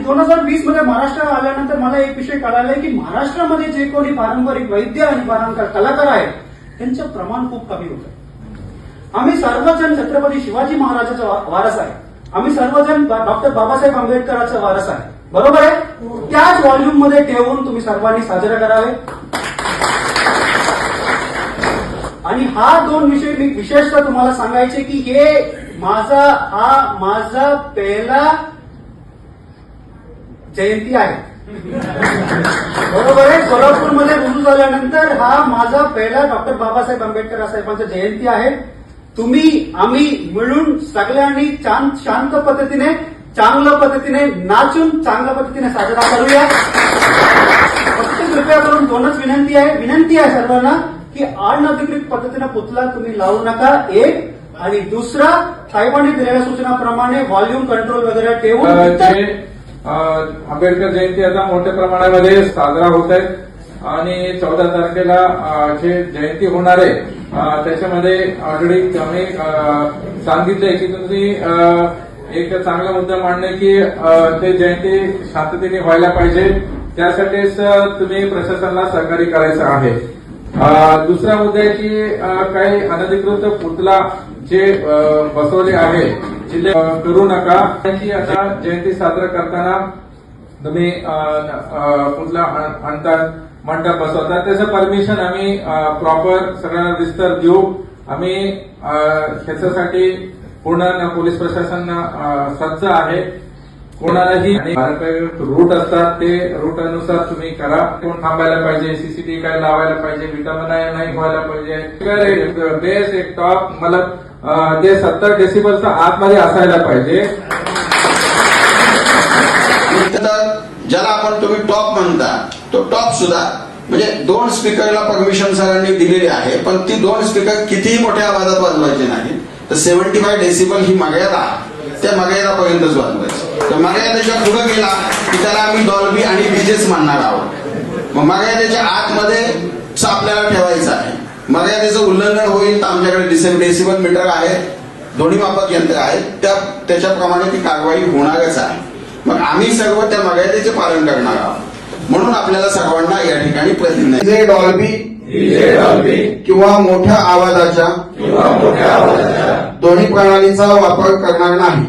2020 मध्ये महाराष्ट्र आल्यानंतर मला एक विषय कळालाय की महाराष्ट्रामध्ये जे कोणी पारंपरिक वैद्य आणि पारंपरिक कलाकार आहेत त्यांचं प्रमाण खूप कमी होतं. आम्ही सर्वजण छत्रपती शिवाजी महाराजाचा वारस आहे. आम्ही सर्वजण डॉक्टर बाबासाहेब आंबेडकरांचा वारस आहे. बरोबर आहे. त्याच व्हॉल्यूम मध्ये ठेवून तुम्ही सर्वांनी साजरा करावे. आणि हा दोन विषय मी विशेषतः तुम्हाला सांगायचे की हे माझा पहिला जयंती आहे. बरोबर आहे. सोलापूरमध्ये रुजू झाल्यानंतर हा माझा पहिला डॉक्टर बाबासाहेब आंबेडकर साहेबांचा जयंती आहे. आम्ही मिळून सगळ्यांनी शांत पद्धतीने चांगल्या पद्धतीने नाचून चांगल्या पद्धतीने साजरा करूया. फक्त कृपया करून दोनच विनंती आहे सर्वांना की अनधिकृत पद्धतीने पुतळा तुम्ही लावू नका. एक आणि दुसरा साहेबांनी दिलेल्या सूचनाप्रमाणे व्हॉल्यूम कंट्रोल वगैरे ठेवून आंबेडकर जयंती आता मोठ्या प्रमाणामध्ये साजरा होत आहे आणि 14 तारखेला जे जयंती होणार आहे त्याच्यामध्ये ऑलरेडी आम्ही सांगितलंय की तुम्ही एक चांगला मुद्दा मांडणे की ते जयंती शांततेने व्हायला पाहिजे. त्यासाठीच तुम्ही प्रशासनाला सहकार्य करायचं आहे. दुसरा मुद्दा आहे की काही अनधिकृत पुतळा जे बसवले आहे जिल्ह्यात करू नका. त्याची आता जयंती साजरा करताना तुम्ही पुतळा आणतात मंडप बसवतात त्याचं परमिशन आम्ही प्रॉपर सगळ्यांना विस्तार देऊ. आम्ही ह्याच्यासाठी पूर्ण पोलीस प्रशासन सज्ज आहे. कोणालाही पारंपरिक रूट असतात ते रूट अनुसार तुम्ही करा. कोण थांबायला पाहिजे, सीसीटीव्ही काय लावायला पाहिजे, विटंबना नाही व्हायला पाहिजे. बेस एक टॉप मला ते 70 डेसिबलचा आतमध्ये असायला पाहिजे. ज्याला आपण तुम्ही टॉप म्हणता तो टॉप सुद्धा म्हणजे 2 स्पीकरला परमिशन सरांनी दिलेली आहे. पण ती 2 स्पीकर कितीही मोठ्या आवाजात वाजवायचे नाही. तर 75 डेसिबल ही मर्यादा त्या मर्यादापर्यंतच वाजवायची. तर मर्यादेच्या पुढे गेला की त्याला आम्ही डॉल्बी आणि डीजेच मानणार आहोत. मग मर्यादेच्या आतमध्ये आपल्याला ठेवायचं आहे. मर्यादेचं उल्लंघन होईल तर आमच्याकडे डेसिबल मीटर आहे, ध्वनी मापक यंत्र आहे, त्याच्याप्रमाणे ती कारवाई होणारच आहे. मग आम्ही सर्व त्या मर्यादेचे पालन करणार आहोत. म्हणून आपल्याला सर्वांना या ठिकाणी प्रतिनिधी डॉल्बी किंवा मोठ्या आवाजाच्या ध्वनी प्रणालीचा वापर करणार नाही.